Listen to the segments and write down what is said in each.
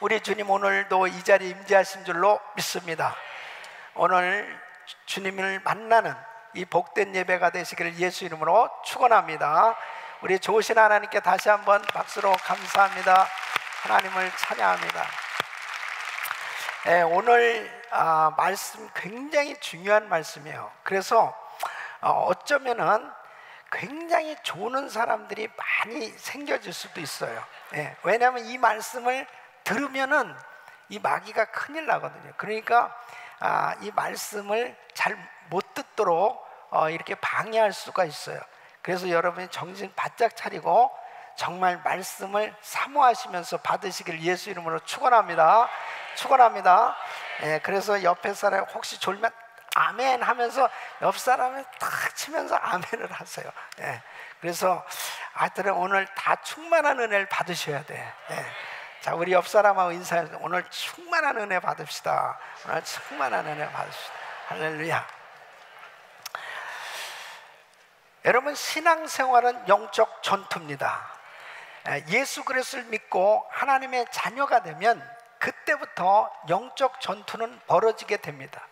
우리 주님 오늘도 이 자리에 임재하신 줄로 믿습니다. 오늘 주님을 만나는 이 복된 예배가 되시기를 예수 이름으로 축원합니다. 우리 좋으신 하나님께 다시 한번 박수로 감사합니다. 하나님을 찬양합니다. 오늘 말씀 굉장히 중요한 말씀이에요. 그래서 어쩌면은 굉장히 조는 사람들이 많이 생겨질 수도 있어요. 왜냐하면 이 말씀을 들으면은 이 마귀가 큰일 나거든요. 그러니까 이 말씀을 잘 못 듣도록 이렇게 방해할 수가 있어요. 그래서 여러분이 정신 바짝 차리고 정말 말씀을 사모하시면서 받으시길 예수 이름으로 축원합니다. 축원합니다. 그래서 옆에 사람 혹시 졸면 아멘 하면서 옆 사람을 탁 치면서 아멘을 하세요. 그래서 하여튼 오늘 다 충만한 은혜를 받으셔야 돼. 자, 우리 옆 사람하고 인사해서 오늘 충만한 은혜 받읍시다. 오늘 충만한 은혜 받읍시다. 할렐루야. 여러분, 신앙생활은 영적 전투입니다. 예수 그리스도를 믿고 하나님의 자녀가 되면 그때부터 영적 전투는 벌어지게 됩니다.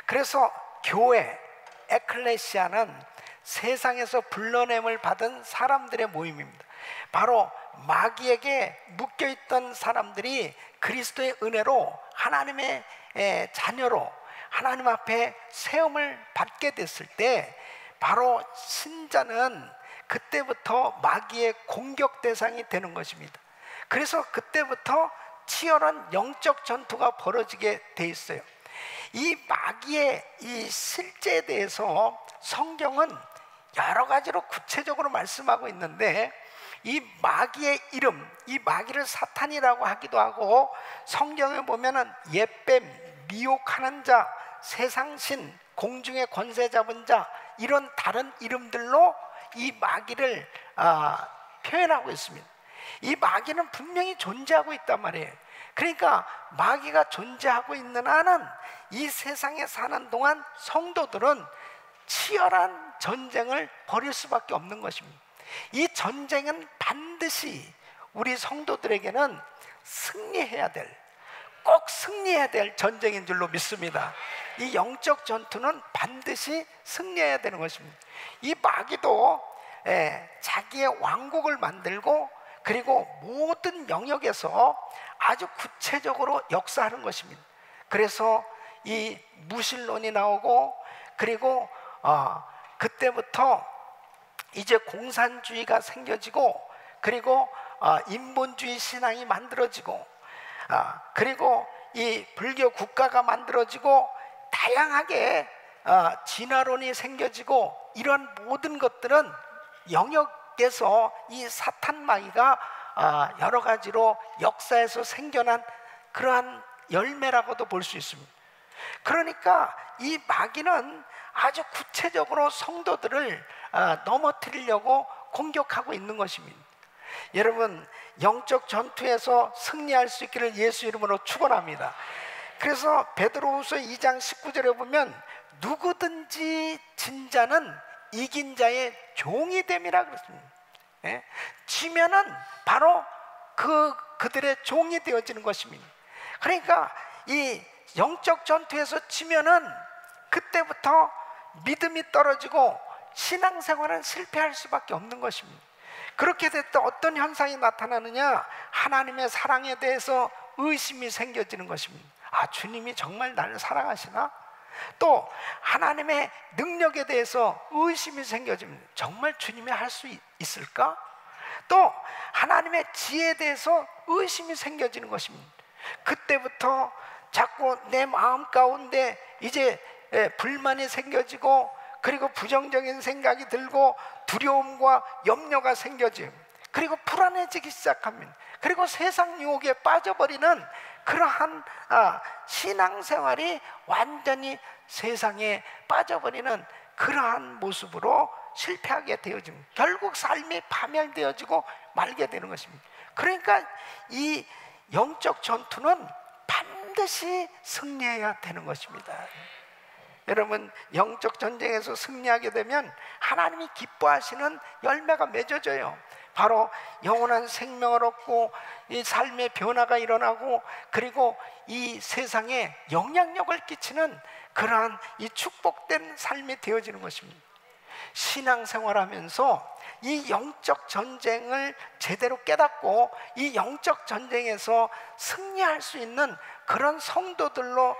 그래서 교회, 에클레시아는 세상에서 불러냄을 받은 사람들의 모임입니다. 바로 마귀에게 묶여있던 사람들이 그리스도의 은혜로 하나님의 자녀로 하나님 앞에 세움을 받게 됐을 때 바로 신자는 그때부터 마귀의 공격 대상이 되는 것입니다. 그래서 그때부터 치열한 영적 전투가 벌어지게 돼 있어요. 이 마귀의 이 실제에 대해서 성경은 여러 가지로 구체적으로 말씀하고 있는데, 이 마귀의 이름, 이 마귀를 사탄이라고 하기도 하고, 성경에 보면은 옛뱀, 미혹하는 자, 세상신, 공중의 권세 잡은 자, 이런 다른 이름들로 이 마귀를 표현하고 있습니다. 이 마귀는 분명히 존재하고 있단 말이에요. 그러니까 마귀가 존재하고 있는 한은 이 세상에 사는 동안 성도들은 치열한 전쟁을 벌일 수밖에 없는 것입니다. 이 전쟁은 반드시 우리 성도들에게는 꼭 승리해야 될 전쟁인 줄로 믿습니다. 이 영적 전투는 반드시 승리해야 되는 것입니다. 이 마귀도 자기의 왕국을 만들고 그리고 모든 영역에서 아주 구체적으로 역사하는 것입니다. 그래서 이 무신론이 나오고, 그리고 그때부터 이제 공산주의가 생겨지고, 그리고 인본주의 신앙이 만들어지고, 그리고 이 불교 국가가 만들어지고, 다양하게 진화론이 생겨지고, 이런 모든 것들은 영역에서 이 사탄 마귀가 여러 가지로 역사에서 생겨난 그러한 열매라고도 볼 수 있습니다. 그러니까 이 마귀는 아주 구체적으로 성도들을 넘어뜨리려고 공격하고 있는 것입니다. 여러분, 영적 전투에서 승리할 수 있기를 예수 이름으로 축원합니다. 그래서 베드로후서 2장 19절에 보면 누구든지 진 자는 이긴 자의 종이 됨이라 그랬습니다. 지면은 바로 그들의 종이 되어지는 것입니다. 그러니까 이 영적 전투에서 지면은 그때부터 믿음이 떨어지고 신앙생활은 실패할 수밖에 없는 것입니다. 그렇게 될 때 어떤 현상이 나타나느냐? 하나님의 사랑에 대해서 의심이 생겨지는 것입니다. 주님이 정말 나를 사랑하시나? 또 하나님의 능력에 대해서 의심이 생겨집니다. 정말 주님이 할 수 있을까? 또 하나님의 지혜에 대해서 의심이 생겨지는 것입니다. 그때부터 자꾸 내 마음 가운데 이제 불만이 생겨지고, 그리고 부정적인 생각이 들고 두려움과 염려가 생겨지고, 그리고 불안해지기 시작합니다. 그리고 세상 유혹에 빠져버리는 그러한 신앙생활이 완전히 세상에 빠져버리는 그러한 모습으로 실패하게 되어집니다. 결국 삶이 파멸되어지고 말게 되는 것입니다. 그러니까 이 영적 전투는 반드시 승리해야 되는 것입니다. 여러분, 영적 전쟁에서 승리하게 되면 하나님이 기뻐하시는 열매가 맺어져요. 바로 영원한 생명을 얻고 이 삶의 변화가 일어나고 그리고 이 세상에 영향력을 끼치는 그러한 이 축복된 삶이 되어지는 것입니다. 신앙생활하면서 이 영적 전쟁을 제대로 깨닫고 이 영적 전쟁에서 승리할 수 있는 그런 성도들로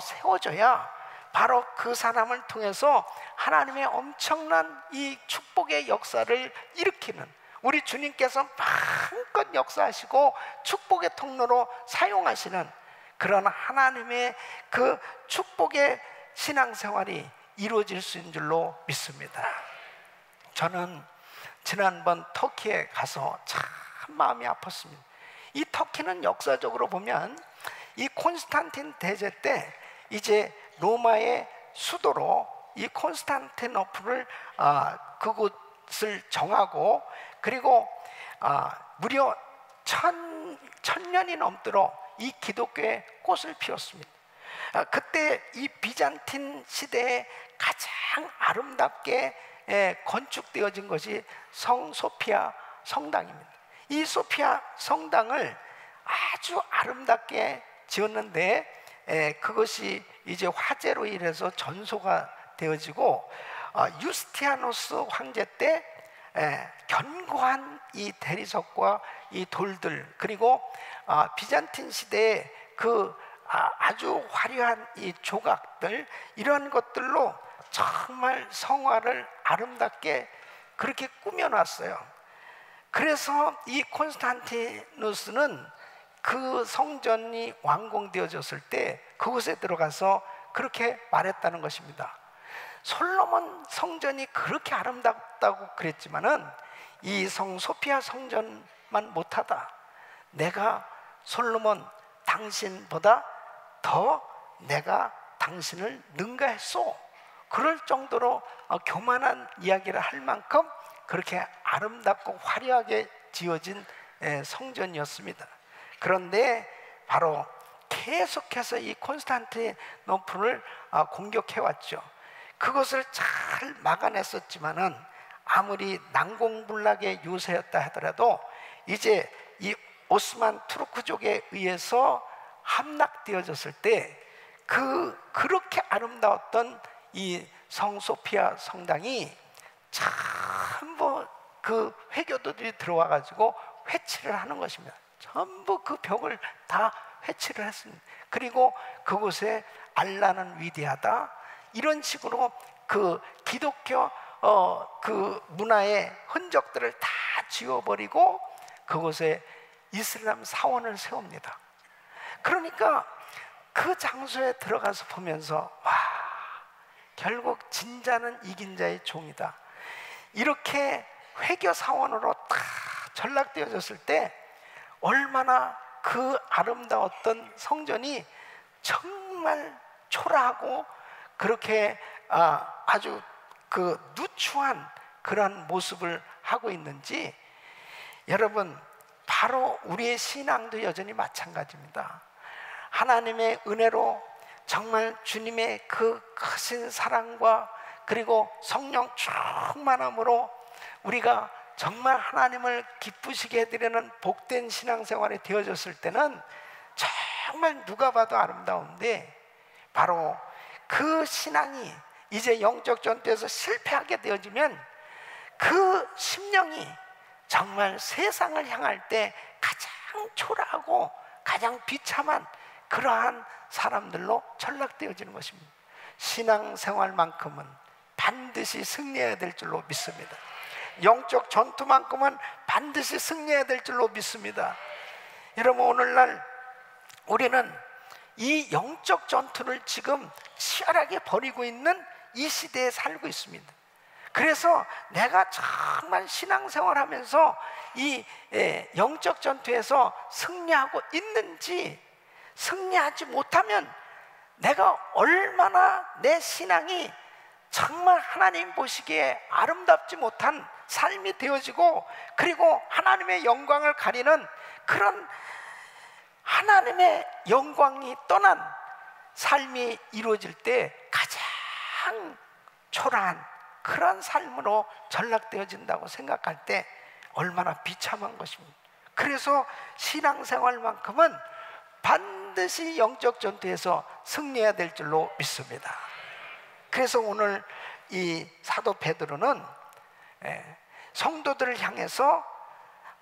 세워져야 바로 그 사람을 통해서 하나님의 엄청난 이 축복의 역사를 일으키는, 우리 주님께서 마음껏 역사하시고 축복의 통로로 사용하시는 그런 하나님의 그 축복의 신앙생활이 이루어질 수 있는 줄로 믿습니다. 저는 지난번 터키에 가서 참 마음이 아팠습니다. 이 터키는 역사적으로 보면 이 콘스탄틴 대제 때 이제 로마의 수도로 이 콘스탄티노플을 그곳을 정하고, 그리고 무려 천년이 넘도록 이 기독교의 꽃을 피웠습니다. 그때 이 비잔틴 시대에 가장 아름답게 건축되어진 것이 성 소피아 성당입니다. 이 소피아 성당을 아주 아름답게 지었는데 그것이 이제 화재로 인해서 전소가 되어지고 유스티아누스 황제 때 견고한 이 대리석과 이 돌들, 그리고 비잔틴 시대의 그 아주 화려한 이 조각들, 이런 것들로 정말 성화를 아름답게 그렇게 꾸며놨어요. 그래서 이 콘스탄티누스는 그 성전이 완공되어졌을 때 그곳에 들어가서 그렇게 말했다는 것입니다. 솔로몬 성전이 그렇게 아름답다고 그랬지만은 이 성 소피아 성전만 못하다. 내가 솔로몬 당신보다 더 내가 당신을 능가했소. 그럴 정도로 교만한 이야기를 할 만큼 그렇게 아름답고 화려하게 지어진 성전이었습니다. 그런데 바로 계속해서 이 콘스탄티노플을 공격해왔죠. 그것을 잘 막아냈었지만은 아무리 난공불락의 요새였다 하더라도 이제 이 오스만 투르크족에 의해서 함락되어졌을 때 그렇게 아름다웠던 이 성소피아 성당이 전부 그 회교도들이 들어와 가지고 회치를 하는 것입니다. 전부 그 벽을 다 회치를 했습니다. 그리고 그곳에 알라는 위대하다, 이런 식으로 그 기독교 그 문화의 흔적들을 다 지워버리고 그곳에 이슬람 사원을 세웁니다. 그러니까 그 장소에 들어가서 보면서 와, 결국 진자는 이긴 자의 종이다. 이렇게 회교 사원으로 다 전락되어졌을 때 얼마나 그 아름다웠던 성전이 정말 초라하고 그렇게 아주 그 누추한 그런 모습을 하고 있는지, 여러분, 바로 우리의 신앙도 여전히 마찬가지입니다. 하나님의 은혜로 정말 주님의 그 크신 사랑과 그리고 성령 충만함으로 우리가 정말 하나님을 기쁘시게 해드리는 복된 신앙생활이 되어졌을 때는 정말 누가 봐도 아름다운데, 바로 그 신앙이 이제 영적 전투에서 실패하게 되어지면 그 심령이 정말 세상을 향할 때 가장 초라하고 가장 비참한 그러한 사람들로 전락되어지는 것입니다. 신앙생활만큼은 반드시 승리해야 될 줄로 믿습니다. 영적 전투만큼은 반드시 승리해야 될 줄로 믿습니다. 여러분, 오늘날 우리는 이 영적 전투를 지금 치열하게 벌이고 있는 이 시대에 살고 있습니다. 그래서 내가 정말 신앙생활하면서 이 영적 전투에서 승리하고 있는지, 승리하지 못하면 내가 얼마나 내 신앙이 정말 하나님 보시기에 아름답지 못한 삶이 되어지고, 그리고 하나님의 영광을 가리는 그런 하나님의 영광이 떠난 삶이 이루어질 때 가장 초라한 그런 삶으로 전락되어진다고 생각할 때 얼마나 비참한 것입니다. 그래서 신앙생활만큼은 반드시 영적 전투에서 승리해야 될 줄로 믿습니다. 그래서 오늘 이 사도 베드로는 성도들을 향해서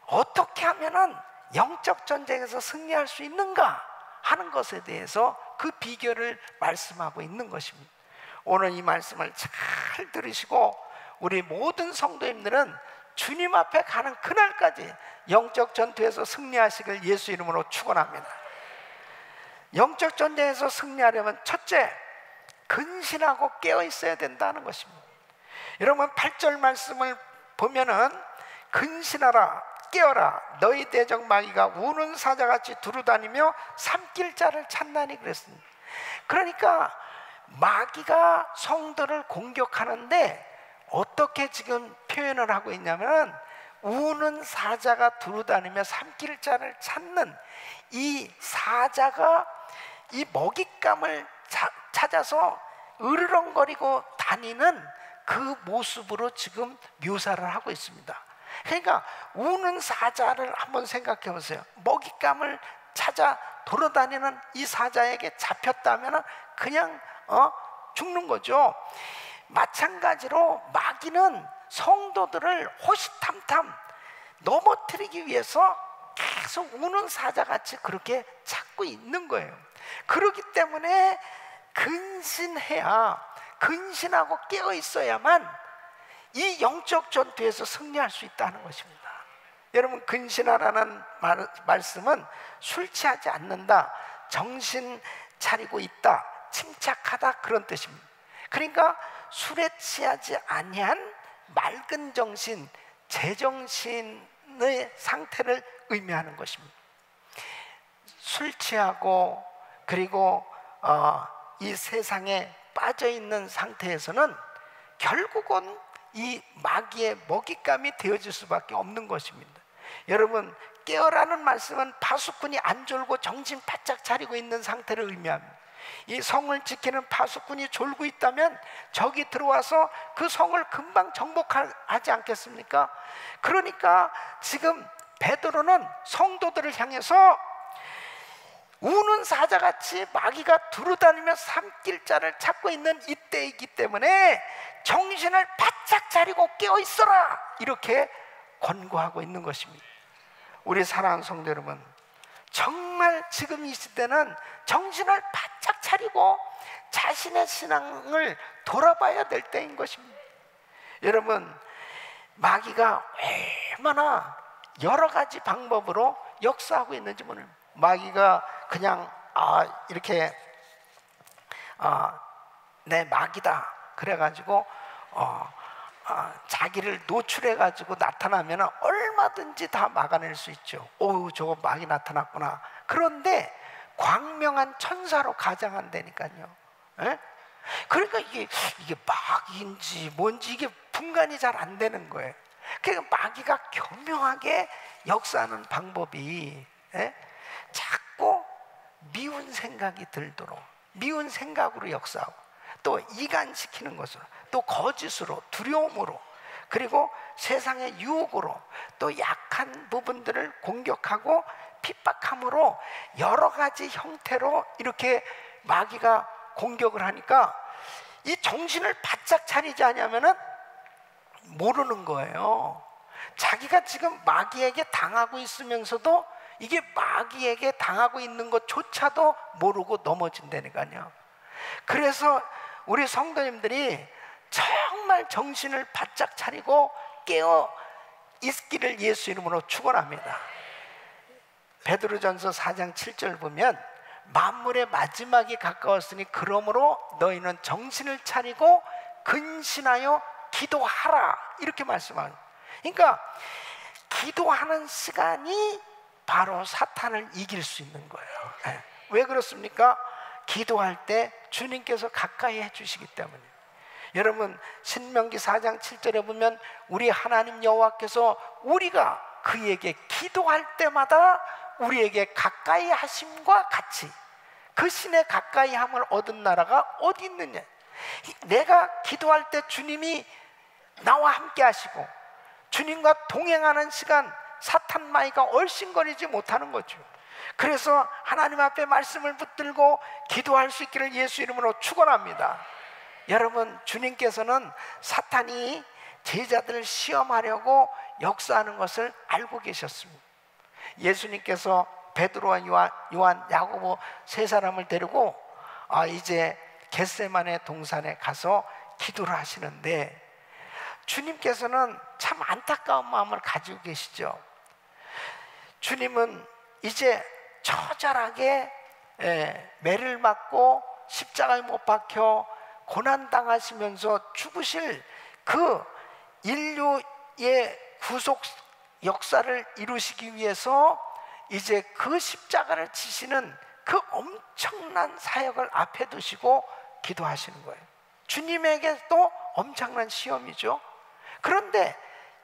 어떻게 하면은 영적 전쟁에서 승리할 수 있는가 하는 것에 대해서 그 비결을 말씀하고 있는 것입니다. 오늘 이 말씀을 잘 들으시고 우리 모든 성도님들은 주님 앞에 가는 그날까지 영적 전투에서 승리하시길 예수 이름으로 축원합니다. 영적 전쟁에서 승리하려면 첫째, 근신하고 깨어 있어야 된다는 것입니다. 여러분 8절 말씀을 보면은 근신하라 깨어라 너희 대적 마귀가 우는 사자같이 두루다니며 삼킬 자를 찾나니 그랬습니다. 그러니까 마귀가 성도를 공격하는데 어떻게 지금 표현을 하고 있냐면 우는 사자가 두루다니며 삼킬 자를 찾는 이 사자가 이 먹잇감을 찾아서 으르렁거리고 다니는 그 모습으로 지금 묘사를 하고 있습니다. 그러니까 우는 사자를 한번 생각해 보세요. 먹잇감을 찾아 돌아다니는 이 사자에게 잡혔다면 그냥 죽는 거죠. 마찬가지로 마귀는 성도들을 호시탐탐 넘어뜨리기 위해서 계속 우는 사자같이 그렇게 찾고 있는 거예요. 그렇기 때문에 근신하고 깨어 있어야만 이 영적 전투에서 승리할 수 있다는 것입니다. 여러분 근신하라는 말씀은 술 취하지 않는다, 정신 차리고 있다, 침착하다 그런 뜻입니다. 그러니까 술에 취하지 아니한 맑은 정신, 제정신의 상태를 의미하는 것입니다. 술 취하고 그리고 이 세상에 빠져 있는 상태에서는 결국은 이 마귀의 먹잇감이 되어질 수밖에 없는 것입니다. 여러분 깨어라는 말씀은 파수꾼이 안 졸고 정신 바짝 차리고 있는 상태를 의미합니다. 이 성을 지키는 파수꾼이 졸고 있다면 적이 들어와서 그 성을 금방 정복하지 않겠습니까? 그러니까 지금 베드로는 성도들을 향해서 우는 사자같이 마귀가 두루다니며 삼킬 자를 찾고 있는 이때이기 때문에 정신을 바짝 차리고 깨어 있어라 이렇게 권고하고 있는 것입니다. 우리 사랑하는 성도 여러분, 정말 지금 이 시대는 정신을 바짝 차리고 자신의 신앙을 돌아봐야 될 때인 것입니다. 여러분 마귀가 얼마나 여러 가지 방법으로 역사하고 있는지 모릅니다. 마귀가 그냥 이렇게 내 마귀다 그래가지고 자기를 노출해가지고 나타나면 얼마든지 다 막아낼 수 있죠. 오, 저거 마귀 나타났구나. 그런데 광명한 천사로 가장한다니까요. 에? 그러니까 이게 마귀인지 뭔지 이게 분간이 잘 안 되는 거예요. 그러니까 마귀가 교묘하게 역사하는 방법이 자꾸 미운 생각이 들도록 미운 생각으로 역사하고 또 이간시키는 것으로 또 거짓으로 두려움으로 그리고 세상의 유혹으로 또 약한 부분들을 공격하고 핍박함으로 여러 가지 형태로 이렇게 마귀가 공격을 하니까 이 정신을 바짝 차리지 않으면은 모르는 거예요. 자기가 지금 마귀에게 당하고 있으면서도 이게 마귀에게 당하고 있는 것조차도 모르고 넘어진다니까요. 그래서 우리 성도님들이 정말 정신을 바짝 차리고 깨어 있기를 예수 이름으로 축원합니다. 베드로전서 4장 7절 보면 만물의 마지막이 가까웠으니 그러므로 너희는 정신을 차리고 근신하여 기도하라 이렇게 말씀합니다. 그러니까 기도하는 시간이 바로 사탄을 이길 수 있는 거예요. 왜 그렇습니까? 기도할 때 주님께서 가까이 해주시기 때문에. 여러분 신명기 4장 7절에 보면 우리 하나님 여호와께서 우리가 그에게 기도할 때마다 우리에게 가까이 하심과 같이 그 신의 가까이 함을 얻은 나라가 어디 있느냐. 내가 기도할 때 주님이 나와 함께 하시고 주님과 동행하는 시간 사탄 마귀가 얼씬거리지 못하는 거죠. 그래서 하나님 앞에 말씀을 붙들고 기도할 수 있기를 예수 이름으로 축원합니다. 여러분, 주님께서는 사탄이 제자들을 시험하려고 역사하는 것을 알고 계셨습니다. 예수님께서 베드로와 요한, 야고보 세 사람을 데리고 이제 겟세마네 동산에 가서 기도를 하시는데, 주님께서는 참 안타까운 마음을 가지고 계시죠. 주님은 이제 처절하게 매를 맞고 십자가에 못 박혀 고난당하시면서 죽으실 그 인류의 구속 역사를 이루시기 위해서 이제 그 십자가를 지시는 그 엄청난 사역을 앞에 두시고 기도하시는 거예요. 주님에게도 엄청난 시험이죠. 그런데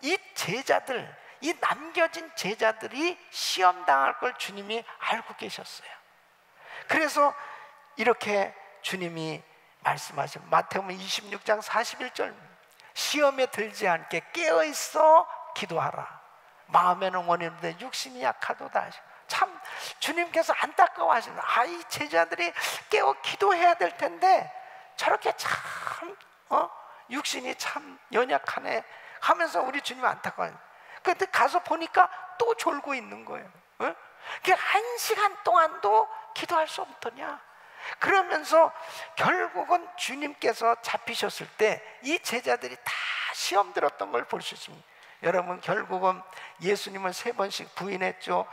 이 제자들, 이 남겨진 제자들이 시험당할 걸 주님이 알고 계셨어요. 그래서 이렇게 주님이 말씀하신 마태복음 26장 41절, 시험에 들지 않게 깨어있어 기도하라. 마음에는 원했는데 육신이 약하도다. 참 주님께서 안타까워하시는, 이 제자들이 깨어 기도해야 될 텐데 저렇게 참 육신이 참 연약하네 하면서 우리 주님 안타까워요. 그런데 가서 보니까 또 졸고 있는 거예요. 그게 1시간 동안도 기도할 수 없더냐. 그러면서 결국은 주님께서 잡히셨을 때 이 제자들이 다 시험 들었던 걸 볼 수 있습니다. 여러분, 결국은 예수님은 3번씩 부인했죠.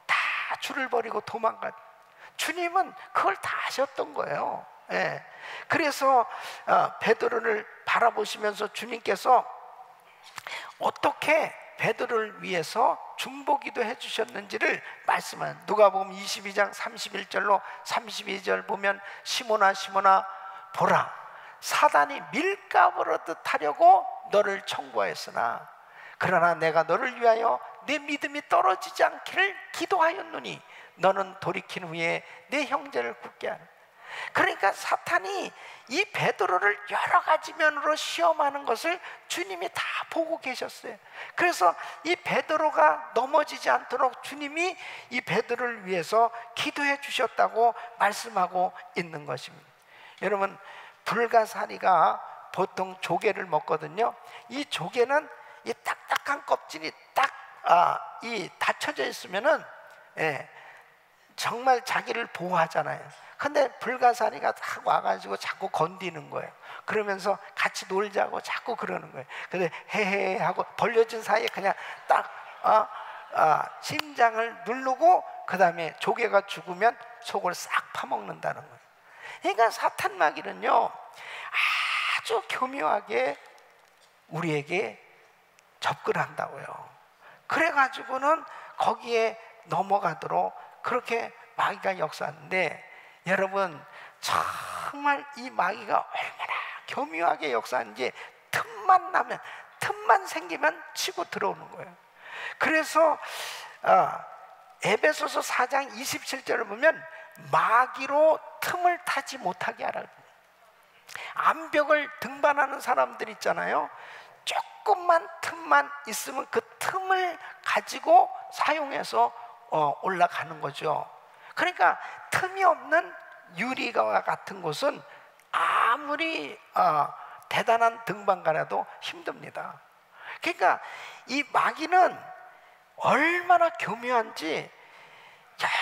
다 줄을 버리고 도망갔. 주님은 그걸 다 아셨던 거예요. 그래서 베드로를 바라보시면서 주님께서 어떻게 베드로를 위해서 중보기도 해주셨는지를 말씀한, 누가복음 22장 31절로 32절 보면, 시몬아 시몬아 보라, 사단이 밀가부르듯 하려고 너를 청구하였으나 그러나 내가 너를 위하여 내 믿음이 떨어지지 않기를 기도하였노니 너는 돌이킨 후에 내 형제를 굳게 하라. 그러니까 사탄이 이 베드로를 여러 가지 면으로 시험하는 것을 주님이 다 보고 계셨어요. 그래서 이 베드로가 넘어지지 않도록 주님이 이 베드로를 위해서 기도해 주셨다고 말씀하고 있는 것입니다. 여러분, 불가사리가 보통 조개를 먹거든요. 이 조개는 이 딱딱한 껍질이 이 닫혀져 있으면은 정말 자기를 보호하잖아요. 근데 불가사리가 딱 와가지고 자꾸 건드리는 거예요. 그러면서 같이 놀자고 자꾸 그러는 거예요. 근데 헤헤 하고 벌려진 사이에 그냥 딱 심장을 누르고 그 다음에 조개가 죽으면 속을 싹 파먹는다는 거예요. 그러니까 사탄 마귀는요, 아주 교묘하게 우리에게 접근한다고요. 그래가지고는 거기에 넘어가도록 그렇게 마귀가 역사하는데, 여러분, 정말 이 마귀가 얼마나 교묘하게 역사하는지 틈만 생기면 치고 들어오는 거예요. 그래서 에베소서 4장 27절을 보면 마귀로 틈을 타지 못하게 하라. 암벽을 등반하는 사람들 있잖아요. 조금만 틈만 있으면 그 틈을 가지고 사용해서 올라가는 거죠. 그러니까 틈이 없는 유리와 같은 곳은 아무리 대단한 등반가라도 힘듭니다. 그러니까 이 마귀는 얼마나 교묘한지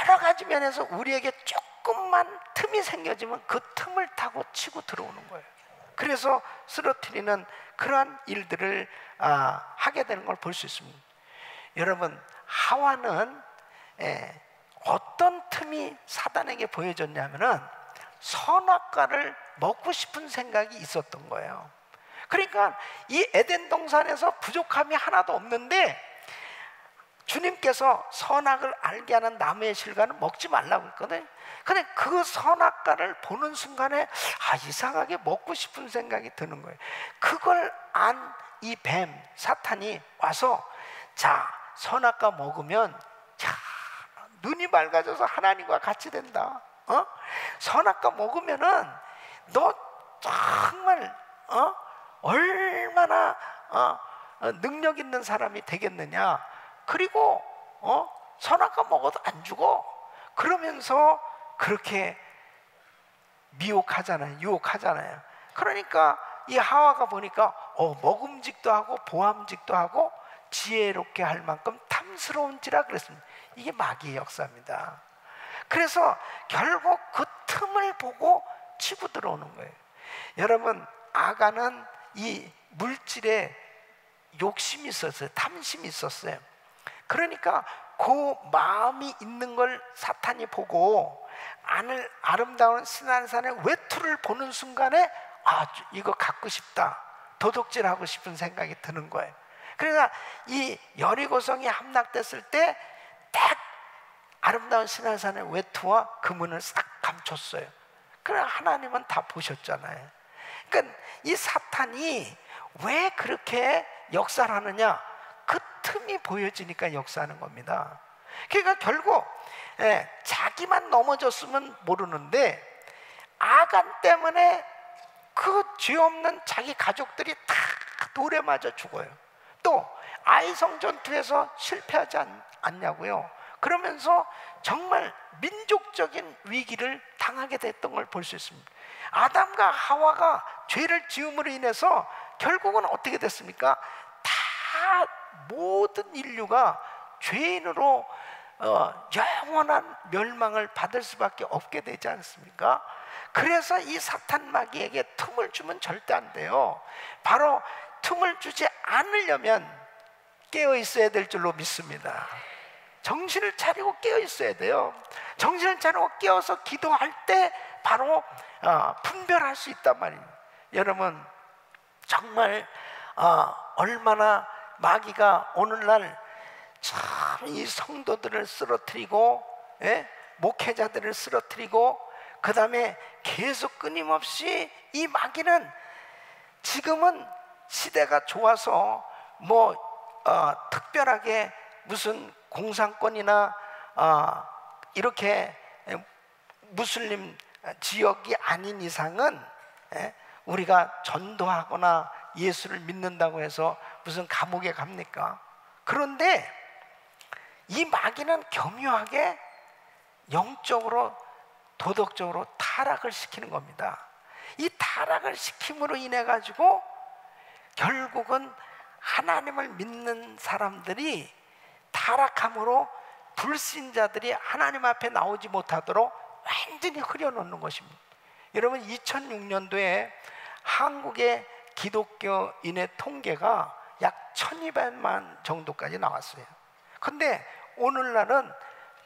여러 가지 면에서 우리에게 조금만 틈이 생겨지면 그 틈을 타고 치고 들어오는 거예요. 그래서 쓰러뜨리는 그러한 일들을 하게 되는 걸 볼 수 있습니다. 여러분, 하와는 어떤 틈이 사단에게 보여졌냐면은 선악과를 먹고 싶은 생각이 있었던 거예요. 그러니까 이 에덴 동산에서 부족함이 하나도 없는데 주님께서 선악을 알게 하는 나무의 실과는 먹지 말라고 했거든요. 근데 그 선악과를 보는 순간에 이상하게 먹고 싶은 생각이 드는 거예요. 그걸 안 이 뱀, 사탄이 와서, 자, 선악과 먹으면 눈이 맑아져서 하나님과 같이 된다. 선악과 먹으면은 너 정말 얼마나 능력 있는 사람이 되겠느냐? 그리고 선악과 먹어도 안 죽어. 그러면서 그렇게 미혹하잖아요. 유혹하잖아요. 그러니까 이 하와가 보니까 먹음직도 하고 보암직도 하고 지혜롭게 할 만큼 탐스러운지라 그랬습니다. 이게 마귀의 역사입니다. 그래서 결국 그 틈을 보고 치고 들어오는 거예요. 여러분, 아가는 이 물질에 욕심이 있었어요. 탐심이 있었어요. 그러니까 그 마음이 있는 걸 사탄이 보고 아름다운 시난산의 외투를 보는 순간에 이거 갖고 싶다, 도둑질하고 싶은 생각이 드는 거예요. 그러니까 이 여리고성이 함락됐을 때 딱 아름다운 시난산의 외투와 금은을 싹 감췄어요. 그래 하나님은 다 보셨잖아요. 그러니까 이 사탄이 왜 그렇게 역사를 하느냐? 그 틈이 보여지니까 역사하는 겁니다. 그러니까 결국 자기만 넘어졌으면 모르는데 아간 때문에 그 죄 없는 자기 가족들이 다 돌에 맞아 죽어요. 또 아이성 전투에서 실패하지 않냐고요. 그러면서 정말 민족적인 위기를 당하게 됐던 걸 볼 수 있습니다. 아담과 하와가 죄를 지음으로 인해서 결국은 어떻게 됐습니까? 다 모든 인류가 죄인으로 영원한 멸망을 받을 수밖에 없게 되지 않습니까? 그래서 이 사탄 마귀에게 틈을 주면 절대 안 돼요. 바로 틈을 주지 않으려면 깨어 있어야 될 줄로 믿습니다. 정신을 차리고 깨어 있어야 돼요. 정신을 차리고 깨어서 기도할 때 바로 분별할 수 있단 말이에요. 여러분, 정말 얼마나 마귀가 오늘날 참 이 성도들을 쓰러뜨리고 목회자들을 쓰러뜨리고 그 다음에 계속 끊임없이 이 마귀는 지금은 시대가 좋아서 특별하게 무슨 공산권이나 이렇게 무슬림 지역이 아닌 이상은 우리가 전도하거나 예수를 믿는다고 해서 무슨 감옥에 갑니까? 그런데 이 마귀는 교묘하게 영적으로 도덕적으로 타락을 시키는 겁니다. 이 타락을 시킴으로 인해 가지고 결국은 하나님을 믿는 사람들이 타락함으로 불신자들이 하나님 앞에 나오지 못하도록 완전히 흐려놓는 것입니다. 여러분, 2006년도에 한국의 기독교인의 통계가 약 1200만 정도까지 나왔어요. 근데 오늘날은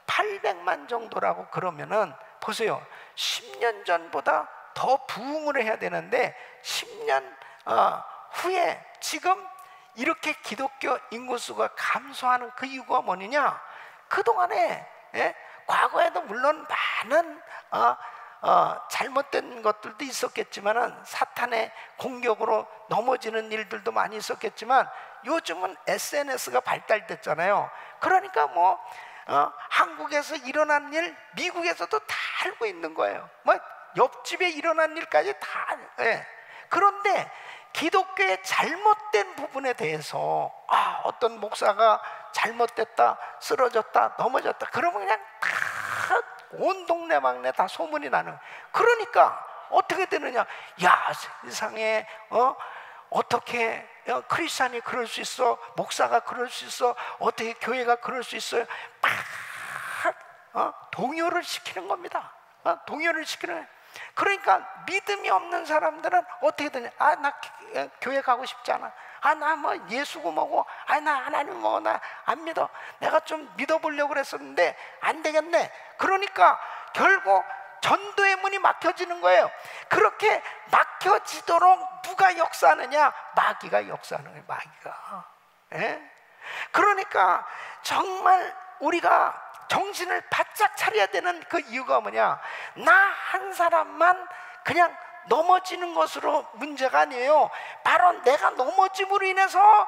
800만 정도라고 그러면은 보세요. 10년 전보다 더 부흥을 해야 되는데 10년 후에 지금 이렇게 기독교 인구수가 감소하는 그 이유가 뭐느냐? 그동안에 과거에도 물론 많은 잘못된 것들도 있었겠지만은 사탄의 공격으로 넘어지는 일들도 많이 있었겠지만 요즘은 SNS가 발달됐잖아요. 그러니까 한국에서 일어난 일 미국에서도 다 알고 있는 거예요. 옆집에 일어난 일까지 다. 그런데 기독교의 잘못된 부분에 대해서 어떤 목사가 잘못됐다, 쓰러졌다, 넘어졌다 그러면 그냥 다 온 동네방네 다 소문이 나는. 그러니까 어떻게 되느냐? 야, 세상에 어떻게 크리스찬이 그럴 수 있어? 목사가 그럴 수 있어? 어떻게 교회가 그럴 수 있어요? 동요를 시키는 겁니다. 동요를 시키는 거예요. 그러니까 믿음이 없는 사람들은 어떻게 되냐? 나 교회 가고 싶지 않아. 나 예수고 뭐고. 나 하나님 나 안 믿어. 내가 좀 믿어보려고 그랬었는데 안 되겠네. 그러니까 결국 전도의 문이 막혀지는 거예요. 그렇게 막혀지도록 누가 역사하느냐? 마귀가 역사하는 거예요. 마귀가. 그러니까 정말 우리가 정신을 바짝 차려야 되는 그 이유가 뭐냐? 나 한 사람만 그냥 넘어지는 것으로 문제가 아니에요. 바로 내가 넘어짐으로 인해서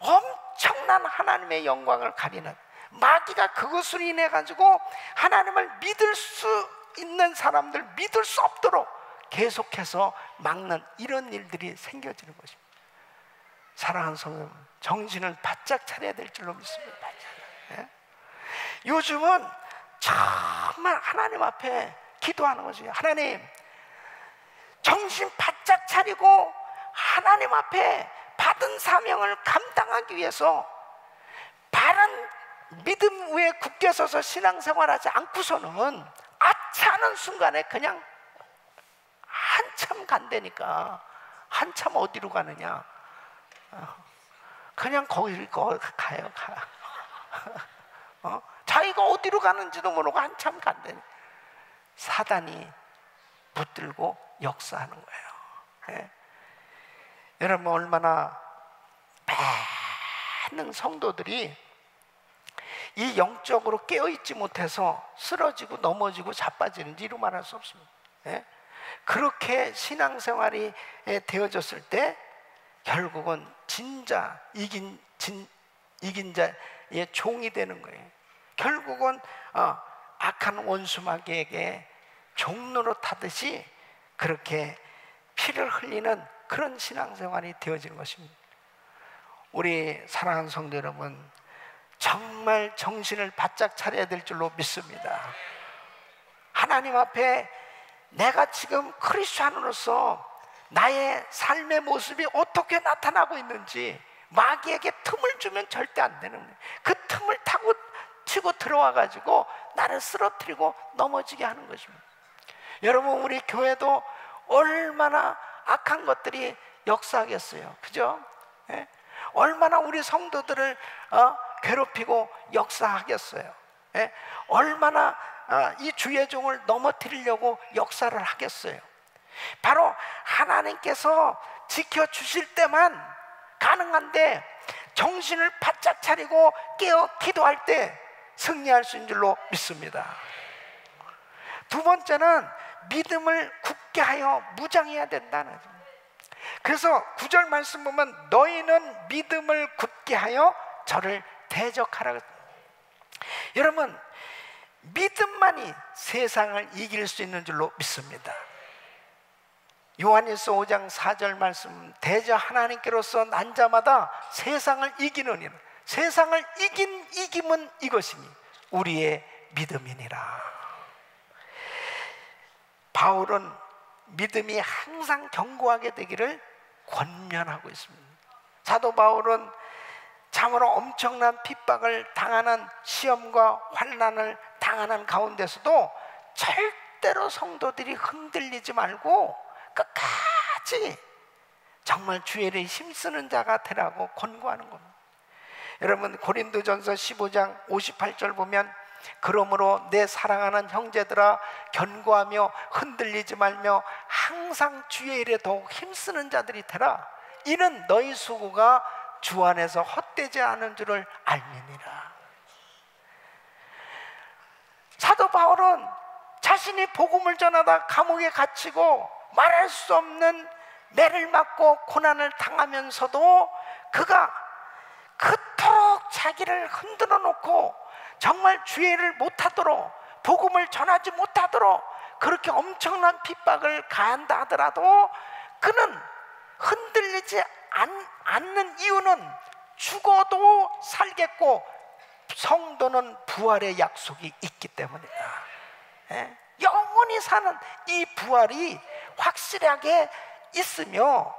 엄청난 하나님의 영광을 가리는, 마귀가 그것으로 인해 가지고 하나님을 믿을 수 있는 사람들 믿을 수 없도록 계속해서 막는 이런 일들이 생겨지는 것입니다. 사랑하는 성도, 정신을 바짝 차려야 될 줄로 믿습니다. 예? 요즘은 정말 하나님 앞에 기도하는 것이, 하나님 정신 바짝 차리고 하나님 앞에 받은 사명을 감당하기 위해서 바른 믿음 위에 굳게 서서 신앙생활하지 않고서는 아차하는 순간에 그냥 한참 간다니까. 한참 어디로 가느냐? 그냥 거기로 가요. 자기가 어디로 가는지도 모르고 한참 간다니. 사단이 붙들고 역사하는 거예요. 예? 여러분, 얼마나 많은 성도들이 이 영적으로 깨어있지 못해서 쓰러지고 넘어지고 자빠지는지 이루 말할 수 없습니다. 예? 그렇게 신앙생활이 되어졌을 때 결국은 진짜 이긴 자의 종이 되는 거예요. 결국은 악한 원수마귀에게 종로로 타듯이 그렇게 피를 흘리는 그런 신앙생활이 되어지는 것입니다. 우리 사랑하는 성도 여러분, 정말 정신을 바짝 차려야 될 줄로 믿습니다. 하나님 앞에 내가 지금 크리스찬으로서 나의 삶의 모습이 어떻게 나타나고 있는지 마귀에게 틈을 주면 절대 안 되는 거예요. 그 틈을 타고 치고 들어와 가지고 나를 쓰러뜨리고 넘어지게 하는 것입니다. 여러분, 우리 교회도 얼마나 악한 것들이 역사하겠어요. 그죠? 예? 얼마나 우리 성도들을 괴롭히고 역사하겠어요. 예? 얼마나 이 주의 종을 넘어뜨리려고 역사를 하겠어요. 바로 하나님께서 지켜주실 때만 가능한데 정신을 바짝 차리고 깨어 기도할 때 승리할 수 있는 줄로 믿습니다. 두 번째는 믿음을 굳게 하여 무장해야 된다는 거죠. 그래서 9절 말씀 보면 너희는 믿음을 굳게 하여 저를 대적하라. 여러분, 믿음만이 세상을 이길 수 있는 줄로 믿습니다. 요한일서 5장 4절 말씀, 대저 하나님께로서 난 자마다 세상을 이기느니라. 세상을 이김은 이것이니 우리의 믿음이니라. 바울은 믿음이 항상 견고하게 되기를 권면하고 있습니다. 사도 바울은 참으로 엄청난 핍박을 당하는, 시험과 환난을 당하는 가운데서도 절대로 성도들이 흔들리지 말고 끝까지 정말 주의 일에 힘쓰는 자가 되라고 권고하는 겁니다. 여러분, 고린도전서 15장 58절 보면 그러므로 내 사랑하는 형제들아 견고하며 흔들리지 말며 항상 주의 일에 더욱 힘쓰는 자들이 되라. 이는 너희 수고가 주 안에서 헛되지 않은 줄을 알미니라. 사도 바울은 자신이 복음을 전하다 감옥에 갇히고 말할 수 없는 매를 맞고 고난을 당하면서도 그가 그토록 자기를 흔들어 놓고 정말 주의 일을 못하도록, 복음을 전하지 못하도록 그렇게 엄청난 핍박을 가한다 하더라도 그는 흔들리지 않는 이유는 죽어도 살겠고 성도는 부활의 약속이 있기 때문이다. 예? 영원히 사는 이 부활이 확실하게 있으며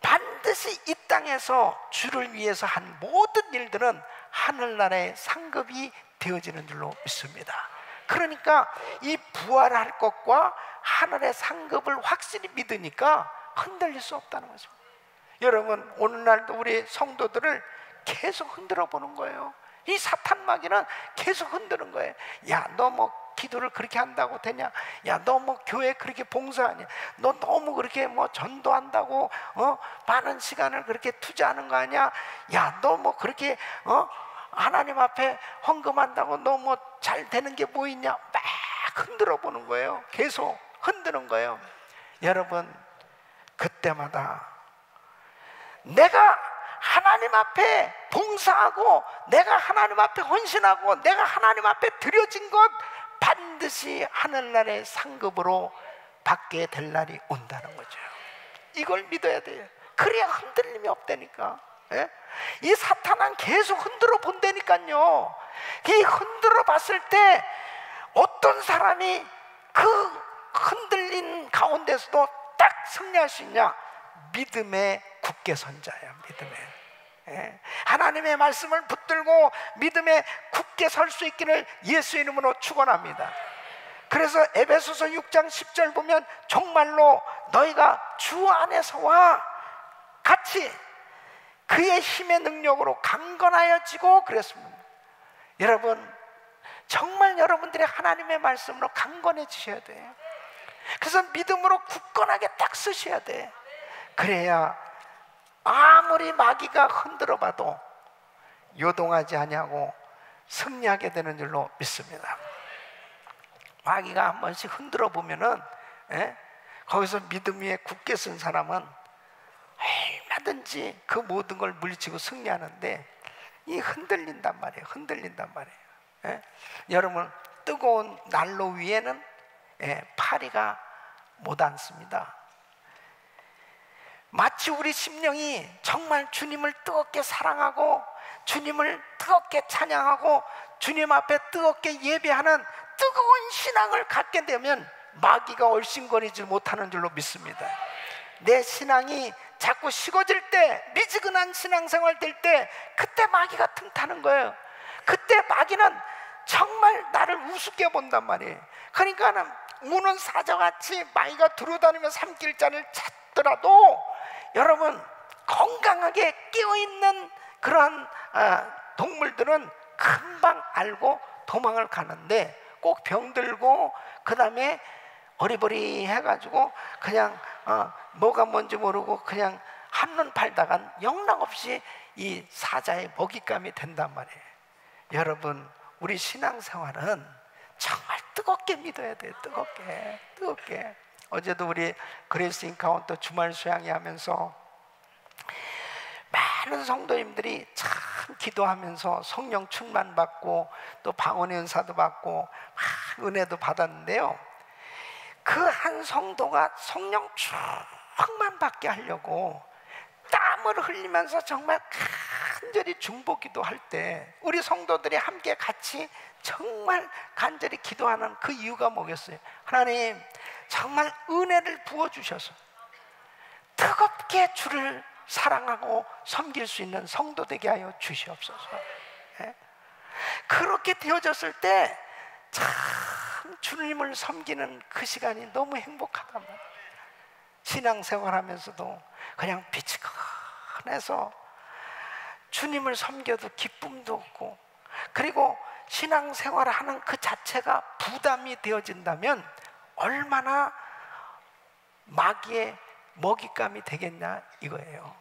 반드시 이 땅에서 주를 위해서 한 모든 일들은 하늘나라의 상급이 되어지는 줄로 믿습니다. 그러니까 이 부활할 것과 하늘의 상급을 확실히 믿으니까 흔들릴 수 없다는 거죠. 여러분, 오늘날도 우리 성도들을 계속 흔들어 보는 거예요. 이 사탄마귀는 계속 흔드는 거예요. 야, 너 뭐 기도를 그렇게 한다고 되냐? 야, 너 뭐 교회 그렇게 봉사하냐? 너 너무 그렇게 뭐 전도한다고 많은 시간을 그렇게 투자하는 거 아니야? 야, 너 뭐 그렇게 하나님 앞에 헌금한다고 너 뭐 잘 되는 게 뭐 있냐? 막 흔들어 보는 거예요. 계속 흔드는 거예요. 여러분, 그때마다 내가 하나님 앞에 봉사하고 내가 하나님 앞에 헌신하고 내가 하나님 앞에 드려진 것 반드시 하늘나라의 상급으로 받게 될 날이 온다는 거죠. 이걸 믿어야 돼요. 그래야 흔들림이 없다니까. 예? 이 사탄은 계속 흔들어 본다니까요. 이 흔들어 봤을 때 어떤 사람이 그 흔들린 가운데서도 딱 승리할 수 있냐? 믿음의 굳게 선 자야. 믿음의. 예. 하나님의 말씀을 붙들고 믿음에 굳게 설 수 있기를 예수 이름으로 축원합니다. 그래서 에베소서 6장 10절 보면 정말로 너희가 주 안에서와 같이 그의 힘의 능력으로 강건하여지고 그랬습니다. 여러분, 정말 여러분들이 하나님의 말씀으로 강건해지셔야 돼요. 그래서 믿음으로 굳건하게 딱 쓰셔야 돼. 그래야 아무리 마귀가 흔들어 봐도 요동하지 아니하고 승리하게 되는 줄로 믿습니다. 마귀가 한 번씩 흔들어 보면은, 거기서 믿음 위에 굳게 쓴 사람은 얼마든지 그 모든 걸 물리치고 승리하는데, 이 흔들린단 말이에요. 흔들린단 말이에요. 여러분, 뜨거운 난로 위에는 파리가 못 앉습니다. 마치 우리 심령이 정말 주님을 뜨겁게 사랑하고 주님을 뜨겁게 찬양하고 주님 앞에 뜨겁게 예배하는 뜨거운 신앙을 갖게 되면 마귀가 얼씬거리지 못하는 줄로 믿습니다. 내 신앙이 자꾸 식어질 때, 미지근한 신앙생활 될 때, 그때 마귀가 틈타는 거예요. 그때 마귀는 정말 나를 우습게 본단 말이에요. 그러니까는 우는 사자같이 마귀가 두루다니며 삼킬자를 찾더라도 여러분, 건강하게 깨어있는 그런 동물들은 금방 알고 도망을 가는데, 꼭 병들고 그 다음에 어리버리 해가지고 그냥 뭐가 뭔지 모르고 그냥 한눈 팔다간 영락없이 이 사자의 먹잇감이 된단 말이에요. 여러분, 우리 신앙생활은 정말 뜨겁게 믿어야 돼요. 뜨겁게. 어제도 우리 그레이스 인카운터 주말 수양회 하면서 많은 성도님들이 참 기도하면서 성령 충만 받고 또 방언의 은사도 받고 막 은혜도 받았는데요, 그 한 성도가 성령 충만 받게 하려고 땀을 흘리면서 정말 간절히 중보기도 할 때 우리 성도들이 함께 같이 정말 간절히 기도하는 그 이유가 뭐겠어요? 하나님, 정말 은혜를 부어주셔서 뜨겁게 주를 사랑하고 섬길 수 있는 성도 되게 하여 주시옵소서. 그렇게 되어졌을 때 참 주님을 섬기는 그 시간이 너무 행복하단 말이에요. 신앙생활 하면서도 그냥 비치근해서 주님을 섬겨도 기쁨도 없고, 그리고 신앙생활을 하는 그 자체가 부담이 되어진다면 얼마나 마귀의 먹잇감이 되겠냐 이거예요.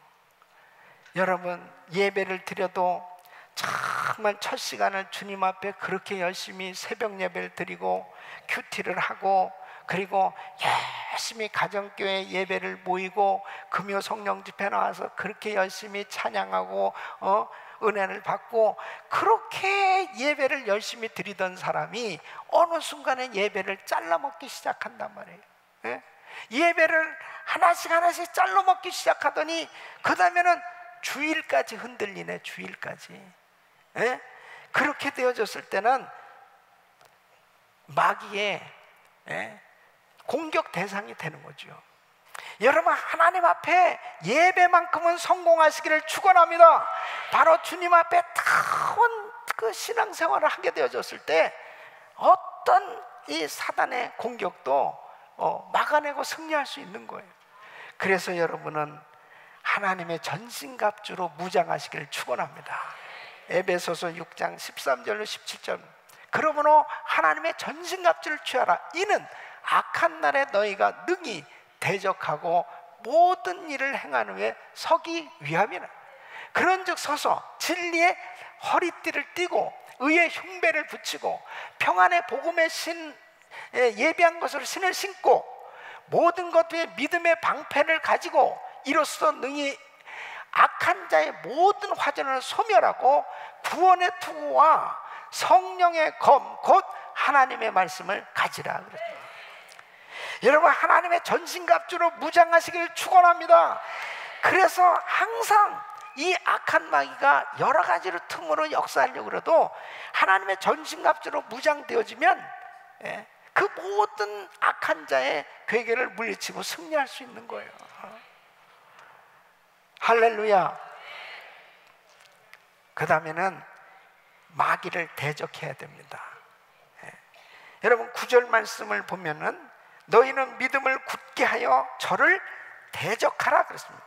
여러분, 예배를 드려도 정말 첫 시간을 주님 앞에 그렇게 열심히 새벽 예배를 드리고 큐티를 하고, 그리고 열심히 가정교회 예배를 모이고 금요 성령 집회 나와서 그렇게 열심히 찬양하고 은혜를 받고 그렇게 예배를 열심히 드리던 사람이 어느 순간에 예배를 잘라먹기 시작한단 말이에요. 예배를 하나씩 잘라먹기 시작하더니 그 다음에는 주일까지 흔들리네. 주일까지. 그렇게 되어졌을 때는 마귀의 공격 대상이 되는 거죠. 여러분, 하나님 앞에 예배만큼은 성공하시기를 축원합니다. 바로 주님 앞에 타온 그 신앙생활을 하게 되어졌을 때 어떤 이 사단의 공격도 막아내고 승리할 수 있는 거예요. 그래서 여러분은 하나님의 전신갑주로 무장하시기를 축원합니다. 에베소서 6장 13절로 17절, 그러므로 하나님의 전신갑주를 취하라. 이는 악한 날에 너희가 능히 대적하고 모든 일을 행하는 후에 서기 위함이라. 그런즉 서서 진리의 허리띠를 띠고 의의 흉배를 붙이고 평안의 복음의 신 예비한 것으로 신을 신고 모든 것 위에 믿음의 방패를 가지고 이로써 능히 악한 자의 모든 화전을 소멸하고 구원의 투구와 성령의 검 곧 하나님의 말씀을 가지라 그랬습니다. 여러분, 하나님의 전신갑주로 무장하시기를 축원합니다. 그래서 항상 이 악한 마귀가 여러 가지로 틈으로 역사하려고 그래도 하나님의 전신갑주로 무장되어지면 그 모든 악한 자의 괴계를 물리치고 승리할 수 있는 거예요. 할렐루야. 그 다음에는 마귀를 대적해야 됩니다. 여러분 9절 말씀을 보면은 너희는 믿음을 굳게 하여 저를 대적하라 그랬습니다.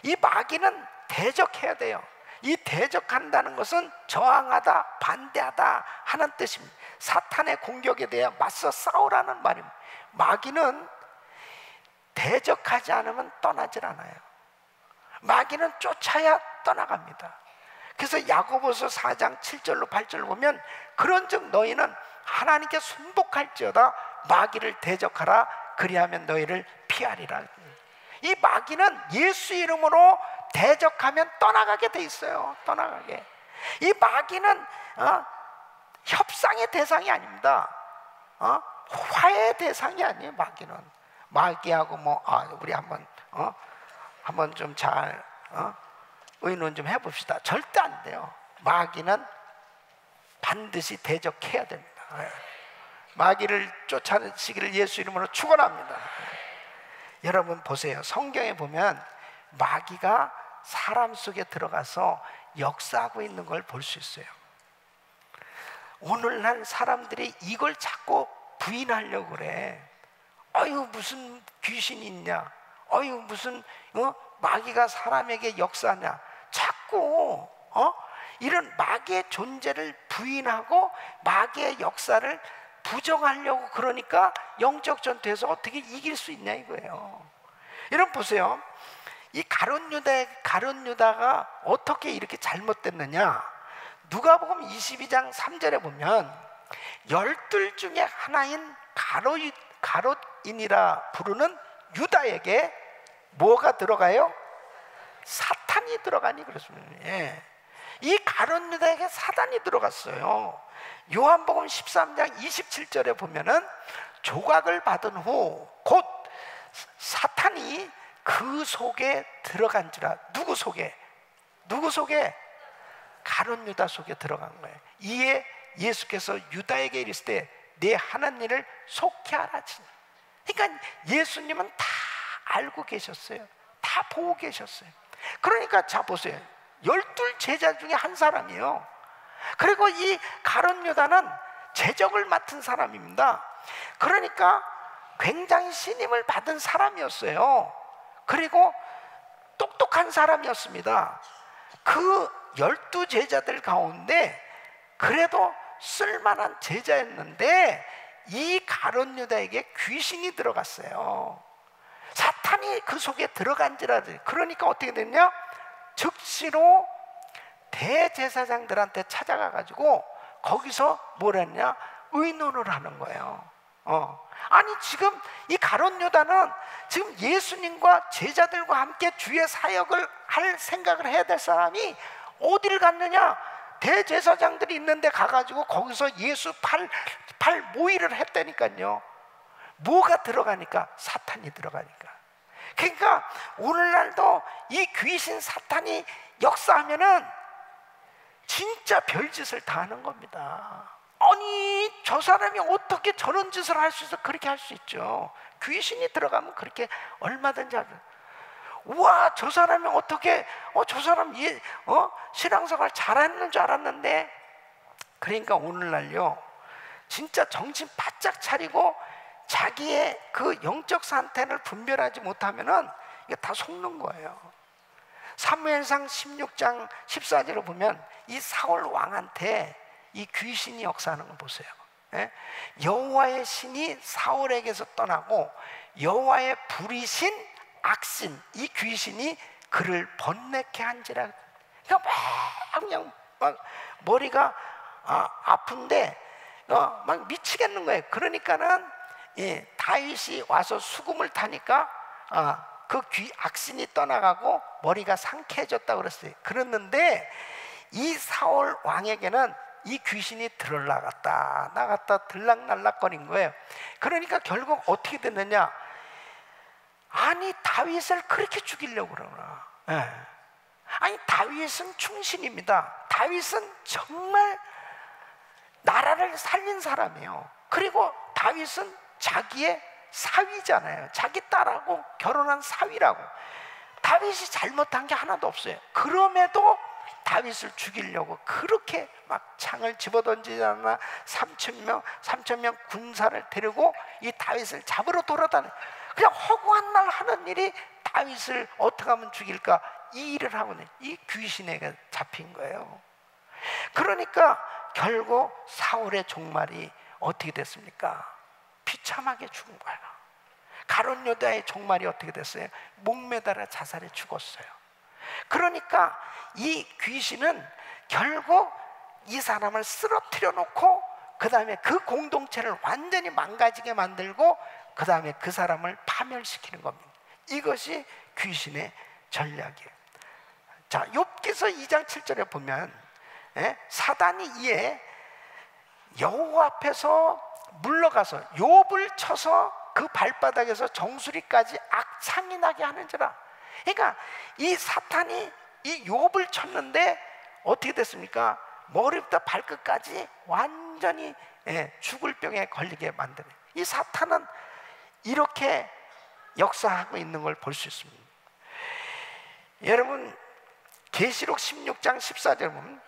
이 마귀는 대적해야 돼요. 이 대적한다는 것은 저항하다, 반대하다 하는 뜻입니다. 사탄의 공격에 대해 맞서 싸우라는 말입니다. 마귀는 대적하지 않으면 떠나질 않아요. 마귀는 쫓아야 떠나갑니다. 그래서 야고보서 4장 7절로 8절로 보면 그런즉 너희는 하나님께 순복할지어다 마귀를 대적하라 그리하면 너희를 피하리라. 이 마귀는 예수 이름으로 대적하면 떠나가게 돼 있어요. 떠나가게. 이 마귀는 협상의 대상이 아닙니다. 화해의 대상이 아니에요. 마귀는. 마귀하고 우리 한번 좀 잘 의논 좀 해봅시다. 절대 안 돼요. 마귀는 반드시 대적해야 됩니다. 마귀를 쫓아내시기를 예수 이름으로 축원합니다. 여러분 보세요. 성경에 보면 마귀가 사람 속에 들어가서 역사하고 있는 걸 볼 수 있어요. 오늘날 사람들이 이걸 자꾸 부인하려고 그래. 아유 무슨 귀신이 있냐, 아유 무슨 마귀가 사람에게 역사하냐. 자꾸 이런 마귀의 존재를 부인하고 마귀의 역사를 부정하려고 그러니까 영적 전투에서 어떻게 이길 수 있냐 이거예요. 여러분 보세요. 이 가룟 유다가 어떻게 이렇게 잘못됐느냐. 누가복음 22장 3절에 보면 12 중에 하나인 가롯인이라 부르는 유다에게 뭐가 들어가요? 사탄이 들어가니 그렇습니다. 이 가룟 유다에게 사단이 들어갔어요. 요한복음 13장 27절에 보면은 조각을 받은 후 곧 사탄이 그 속에 들어간지라. 누구 속에? 가룟 유다 속에 들어간 거예요. 이에 예수께서 유다에게 이르실 때 내 하는 일을 속히 하라지. 그러니까 예수님은 다 알고 계셨어요. 다 보고 계셨어요. 그러니까 자 보세요. 12 제자 중에 한 사람이에요. 그리고 이 가룟 유다는 제적을 맡은 사람입니다. 그러니까 굉장히 신임을 받은 사람이었어요. 그리고 똑똑한 사람이었습니다. 그 12 제자들 가운데 그래도 쓸만한 제자였는데 이 가룟 유다에게 귀신이 들어갔어요. 사탄이 그 속에 들어간지라. 그러니까 어떻게 됐냐? 즉시로 대제사장들한테 찾아가 가지고 거기서 뭘 했냐? 의논을 하는 거예요. 아니 지금 이 가룟 유다는 지금 예수님과 제자들과 함께 주의 사역을 할 생각을 해야 될 사람이 어디를 갔느냐? 대제사장들이 있는데 가가지고 거기서 예수 팔 모의를 했다니까요. 뭐가 들어가니까? 사탄이 들어가니까. 그러니까 오늘날도 이 귀신 사탄이 역사하면은 진짜 별짓을 다 하는 겁니다. 아니 저 사람이 어떻게 저런 짓을 할 수 있어? 그렇게 할 수 있죠. 귀신이 들어가면 그렇게 얼마든지 하죠. 우와 저 사람이 어떻게 저 사람 신앙생활 잘하는 줄 알았는데. 그러니까 오늘날요 진짜 정신 바짝 차리고 자기의 그 영적 상태를 분별하지 못하면은 이게 다 속는 거예요. 사무엘상 16장 14절을 보면 이 사울 왕한테 이 귀신이 역사하는 걸 보세요. 여호와의 신이 사울에게서 떠나고 여호와의 불이신 악신 이 귀신이 그를 번뇌케 한지라. 그러니까 그냥 막 머리가 아픈데 막 미치겠는 거예요. 그러니까는 다윗이 와서 수금을 타니까 그 악신이 떠나가고 머리가 상쾌해졌다고 그랬어요. 그랬는데 이 사울 왕에게는 이 귀신이 나갔다 들락날락거린 거예요. 그러니까 결국 어떻게 됐느냐? 아니 다윗을 그렇게 죽이려고 그러나 예. 아니, 다윗은 충신입니다. 다윗은 정말 나라를 살린 사람이에요. 그리고 다윗은 자기의 사위잖아요. 자기 딸하고 결혼한 사위라고. 다윗이 잘못한 게 하나도 없어요. 그럼에도 다윗을 죽이려고 그렇게 막 창을 집어던지지 않나. 3,000명 군사를 데리고 이 다윗을 잡으러 돌아다녀요. 그냥 허구한 날 하는 일이 다윗을 어떻게 하면 죽일까, 이 일을 하고는 이 귀신에게 잡힌 거예요. 그러니까 결국 사울의 종말이 어떻게 됐습니까? 비참하게 죽은 거야. 가룟 유다의 종말이 어떻게 됐어요? 목매달아 자살해 죽었어요. 그러니까 이 귀신은 결국 이 사람을 쓰러뜨려 놓고 그 다음에 그 공동체를 완전히 망가지게 만들고 그 다음에 그 사람을 파멸시키는 겁니다. 이것이 귀신의 전략이에요. 자, 욥기서 2장 7절에 보면 사단이 이에 여호와 앞에서 물러가서 욥을 쳐서 그 발바닥에서 정수리까지 악창이 나게 하는지라. 그러니까 이 사탄이 이 욥을 쳤는데 어떻게 됐습니까? 머리부터 발끝까지 완전히 죽을 병에 걸리게 만드는, 이 사탄은 이렇게 역사하고 있는 걸 볼 수 있습니다. 여러분, 계시록 16장 14절 보면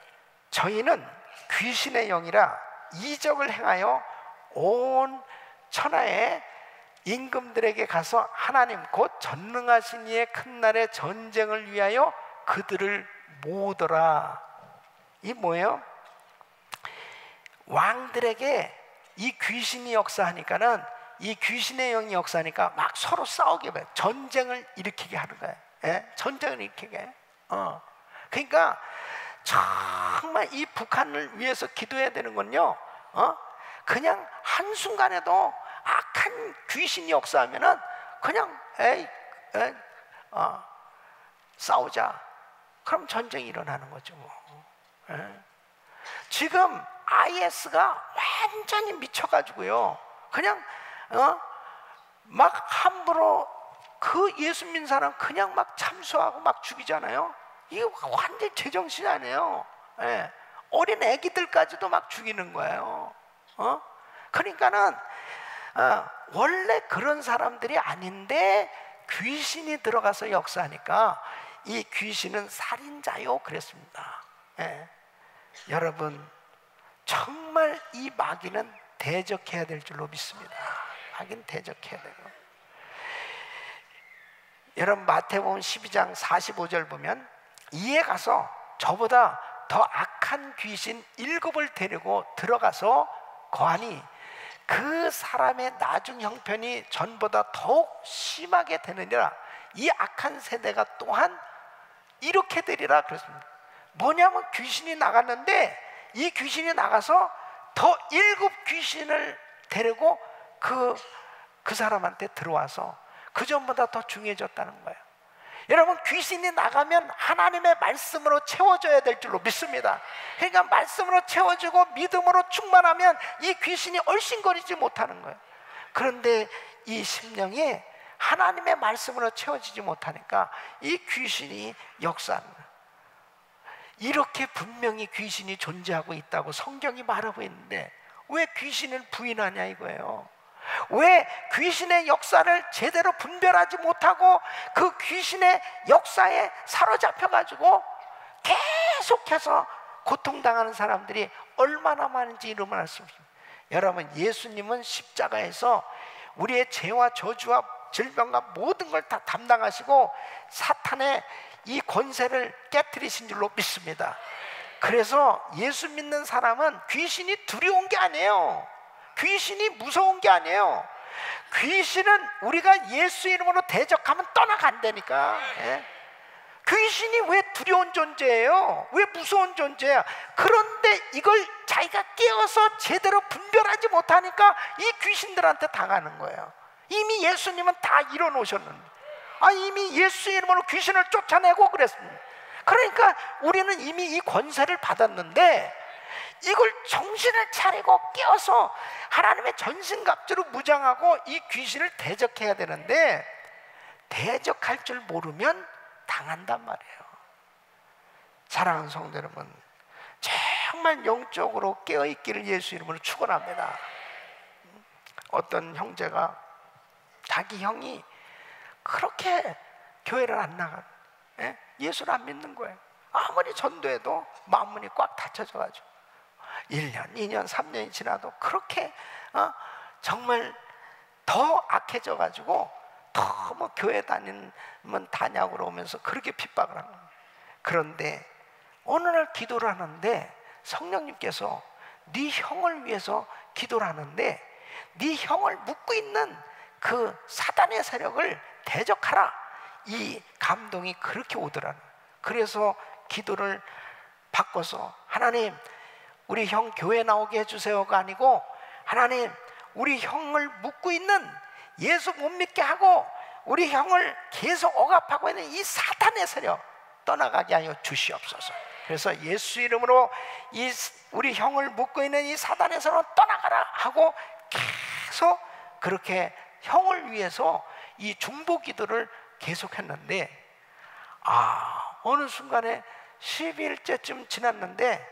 저희는 귀신의 영이라 이적을 행하여 온 천하의 임금들에게 가서 하나님 곧 전능하신 이의 큰 날의 전쟁을 위하여 그들을 모으더라. 이 뭐예요? 왕들에게 이 귀신이 역사하니까는, 이 귀신의 영이 역사하니까 막 서로 싸우게 해, 전쟁을 일으키게 하는 거예요. 전쟁을 일으키게. 그러니까 정말 이 북한을 위해서 기도해야 되는 건요, 그냥 한순간에도 악한 귀신이 역사하면은 그냥 싸우자. 그럼 전쟁이 일어나는 거죠. 지금 IS가 완전히 미쳐가지고요, 그냥 막 함부로 그 예수 믿는 사람 그냥 막 참수하고 막 죽이잖아요. 이거 완전 제정신이 아니에요. 어린 애기들까지도 막 죽이는 거예요. 그러니까는 원래 그런 사람들이 아닌데 귀신이 들어가서 역사하니까 이 귀신은 살인자요 그랬습니다. 여러분, 정말 이 마귀는 대적해야 될 줄로 믿습니다. 마귀는 대적해야 돼요. 여러분, 마태복음 12장 45절 보면 이에 가서 저보다 더 악한 귀신 7을 데리고 들어가서 거하니 그 사람의 나중 형편이 전보다 더욱 심하게 되느니라. 이 악한 세대가 또한 이렇게 되리라 그랬습니다. 뭐냐면 귀신이 나갔는데 이 귀신이 나가서 더 7 귀신을 데리고 그 사람한테 들어와서 그 전보다 더 중해졌다는 거예요. 여러분, 귀신이 나가면 하나님의 말씀으로 채워져야 될 줄로 믿습니다. 그러니까 말씀으로 채워지고 믿음으로 충만하면 이 귀신이 얼씬거리지 못하는 거예요. 그런데 이 심령이 하나님의 말씀으로 채워지지 못하니까 이 귀신이 역사하는 거예요. 이렇게 분명히 귀신이 존재하고 있다고 성경이 말하고 있는데 왜 귀신을 부인하냐 이거예요. 왜 귀신의 역사를 제대로 분별하지 못하고 그 귀신의 역사에 사로잡혀가지고 계속해서 고통당하는 사람들이 얼마나 많은지 이름을 알 수 없습니다. 여러분, 예수님은 십자가에서 우리의 죄와 저주와 질병과 모든 걸 다 담당하시고 사탄의 이 권세를 깨뜨리신 줄로 믿습니다. 그래서 예수 믿는 사람은 귀신이 두려운 게 아니에요. 귀신이 무서운 게 아니에요. 귀신은 우리가 예수 이름으로 대적하면 떠나간다니까. 귀신이 왜 두려운 존재예요? 왜 무서운 존재야? 그런데 이걸 자기가 깨어서 제대로 분별하지 못하니까 이 귀신들한테 당하는 거예요. 이미 예수님은 다 이뤄놓으셨는데, 이미 예수 이름으로 귀신을 쫓아내고 그랬습니다. 그러니까 우리는 이미 이 권세를 받았는데 이걸 정신을 차리고 깨어서 하나님의 전신갑주로 무장하고 이 귀신을 대적해야 되는데 대적할 줄 모르면 당한단 말이에요. 사랑하는 성도 여러분, 정말 영적으로 깨어있기를 예수 이름으로 축원합니다. 어떤 형제가 자기 형이 그렇게 교회를 안 나가, 예수를 안 믿는 거예요. 아무리 전도해도 마음문이 꽉 닫혀져가지고 1년, 2년, 3년이 지나도 그렇게 정말 더 악해져가지고 더 뭐 교회 다니면 다냐고 오면서 그렇게 핍박을 한 거예요. 그런데 어느 날 기도를 하는데 성령님께서 네 형을 위해서 기도를 하는데 네 형을 묶고 있는 그 사단의 세력을 대적하라, 이 감동이 그렇게 오더라는 거예요. 그래서 기도를 바꿔서 하나님 우리 형 교회 나오게 해주세요가 아니고 하나님 우리 형을 묶고 있는 예수 못 믿게 하고 우리 형을 계속 억압하고 있는 이 사탄의 세력 떠나가게 하여 주시옵소서. 그래서 예수 이름으로 이 우리 형을 묶고 있는 이 사탄의 세력을 떠나가라 하고 계속 그렇게 형을 위해서 이 중보 기도를 계속했는데 어느 순간에 12일째쯤 지났는데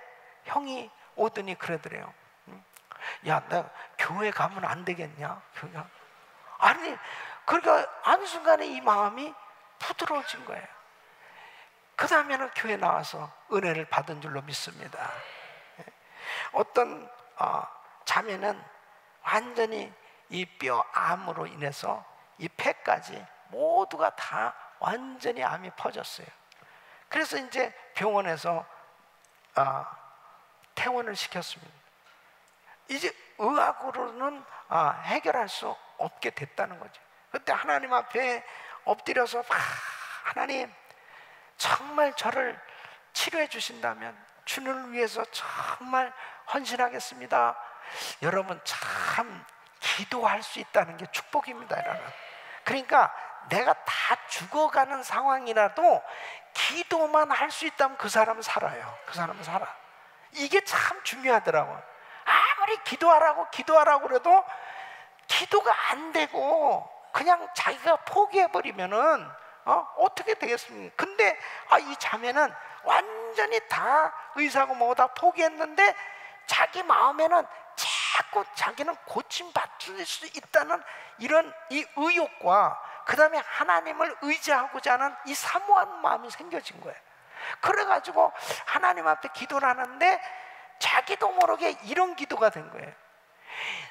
형이 오더니 그러더래요. 야, 나 교회 가면 안 되겠냐? 아니, 그러니까 어느 순간에 이 마음이 부드러워진 거예요. 그 다음에는 교회 나와서 은혜를 받은 줄로 믿습니다. 어떤 자매는 완전히 이 뼈 암으로 인해서 이 폐까지 모두가 다 완전히 암이 퍼졌어요. 그래서 이제 병원에서 퇴원을 시켰습니다. 이제 의학으로는 해결할 수 없게 됐다는 거죠. 그때 하나님 앞에 엎드려서 하나님 정말 저를 치료해 주신다면 주님을 위해서 정말 헌신하겠습니다. 여러분 참 기도할 수 있다는 게 축복입니다. 여러분. 그러니까 내가 다 죽어가는 상황이라도 기도만 할 수 있다면 그 사람은 살아요. 그 사람은 살아. 이게 참 중요하더라고요. 아무리 기도하라고 그래도 기도가 안 되고 그냥 자기가 포기해버리면은 어떻게 되겠습니까? 근데 이 자매는 완전히 다 의사고 뭐고 다 포기했는데 자기 마음에는 자꾸 자기는 고침받을 수 있다는 이런 이 의욕과 그 다음에 하나님을 의지하고자 하는 이 사모하는 마음이 생겨진 거예요. 그래가지고 하나님 앞에 기도를 하는데 자기도 모르게 이런 기도가 된 거예요.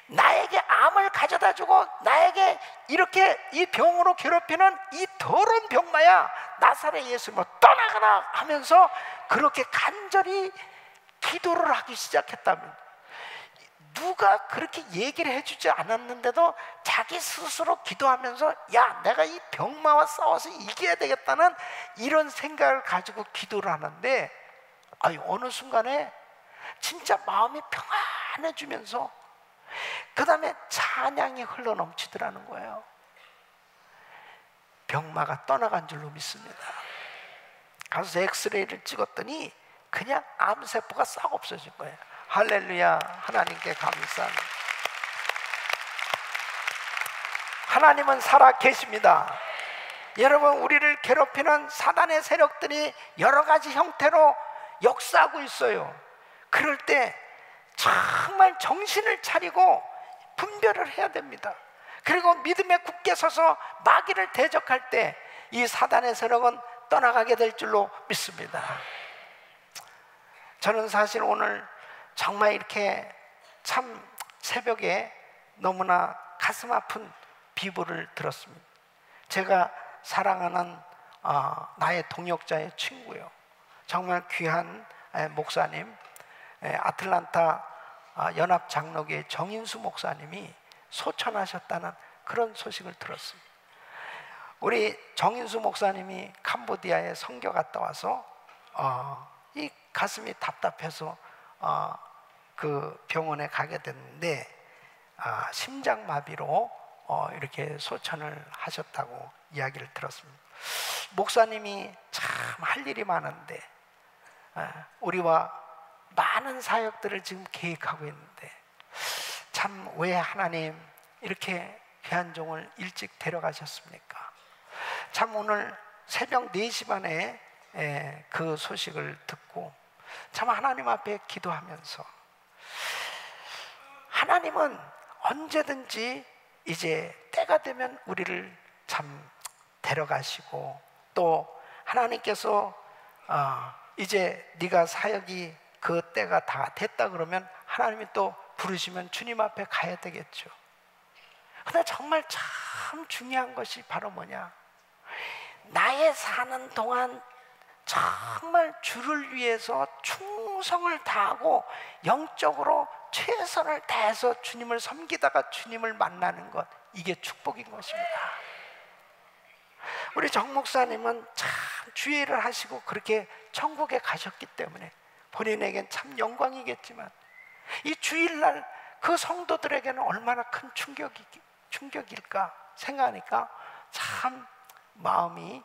나에게 암을 가져다 주고 나에게 이렇게 이 병으로 괴롭히는 이 더러운 병마야 나사렛 예수님으로 떠나가라 하면서 그렇게 간절히 기도를 하기 시작했다면, 누가 그렇게 얘기를 해주지 않았는데도 자기 스스로 기도하면서 야, 내가 이 병마와 싸워서 이겨야 되겠다는 이런 생각을 가지고 기도를 하는데 어느 순간에 진짜 마음이 평안해지면서 그 다음에 찬양이 흘러넘치더라는 거예요. 병마가 떠나간 줄로 믿습니다. 가서 엑스레이를 찍었더니 그냥 암세포가 싹 없어진 거예요. 할렐루야. 하나님께 감사합니다. 하나님은 살아 계십니다. 여러분, 우리를 괴롭히는 사단의 세력들이 여러 가지 형태로 역사하고 있어요. 그럴 때 정말 정신을 차리고 분별을 해야 됩니다. 그리고 믿음에 굳게 서서 마귀를 대적할 때 이 사단의 세력은 떠나가게 될 줄로 믿습니다. 저는 사실 오늘 정말 이렇게 참 새벽에 너무나 가슴 아픈 비보를 들었습니다. 제가 사랑하는 나의 동역자의 친구요, 정말 귀한 목사님, 아틀란타 연합장로교회 정인수 목사님이 소천하셨다는 그런 소식을 들었습니다. 우리 정인수 목사님이 캄보디아에 선교 갔다 와서 이 가슴이 답답해서 그 병원에 가게 됐는데 심장마비로 이렇게 소천을 하셨다고 이야기를 들었습니다. 목사님이 참 할 일이 많은데 우리와 많은 사역들을 지금 계획하고 있는데 참 왜 하나님 이렇게 귀한 종을 일찍 데려가셨습니까? 참 오늘 새벽 4시 반에 그 소식을 듣고 참 하나님 앞에 기도하면서, 하나님은 언제든지 이제 때가 되면 우리를 참 데려가시고, 또 하나님께서 이제 네가 사역이 그 때가 다 됐다 그러면 하나님이 또 부르시면 주님 앞에 가야 되겠죠. 근데 정말 참 중요한 것이 바로 뭐냐, 나의 사는 동안 정말 주를 위해서 충성을 다하고 영적으로 최선을 다해서 주님을 섬기다가 주님을 만나는 것, 이게 축복인 것입니다. 우리 정 목사님은 참 주일을 하시고 그렇게 천국에 가셨기 때문에 본인에겐 참 영광이겠지만, 이 주일날 그 성도들에게는 얼마나 큰 충격일까 생각하니까 참 마음이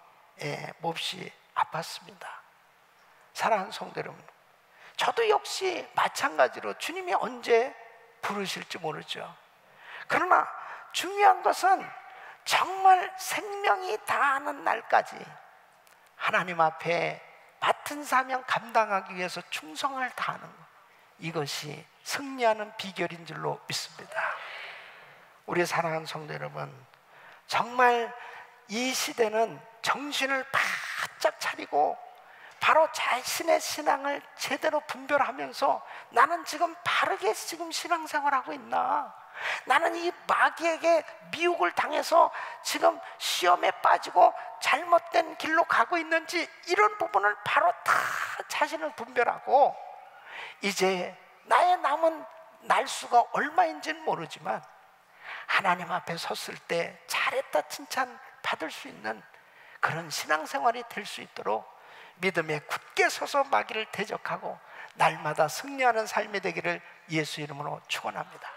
몹시 아팠습니다. 사랑하는 성도 여러분, 저도 역시 마찬가지로 주님이 언제 부르실지 모르죠. 그러나 중요한 것은 정말 생명이 다하는 날까지 하나님 앞에 맡은 사명 감당하기 위해서 충성을 다하는 것, 이것이 승리하는 비결인 줄로 믿습니다. 우리 사랑하는 성도 여러분, 정말 이 시대는 정신을 바짝 차리고 바로 자신의 신앙을 제대로 분별하면서, 나는 지금 바르게 지금 신앙생활하고 있나, 나는 이 마귀에게 미혹을 당해서 지금 시험에 빠지고 잘못된 길로 가고 있는지, 이런 부분을 바로 다 자신을 분별하고, 이제 나의 남은 날수가 얼마인지는 모르지만 하나님 앞에 섰을 때 잘했다 칭찬 받을 수 있는 그런 신앙생활이 될 수 있도록 믿음에 굳게 서서 마귀를 대적하고 날마다 승리하는 삶이 되기를 예수 이름으로 축원합니다.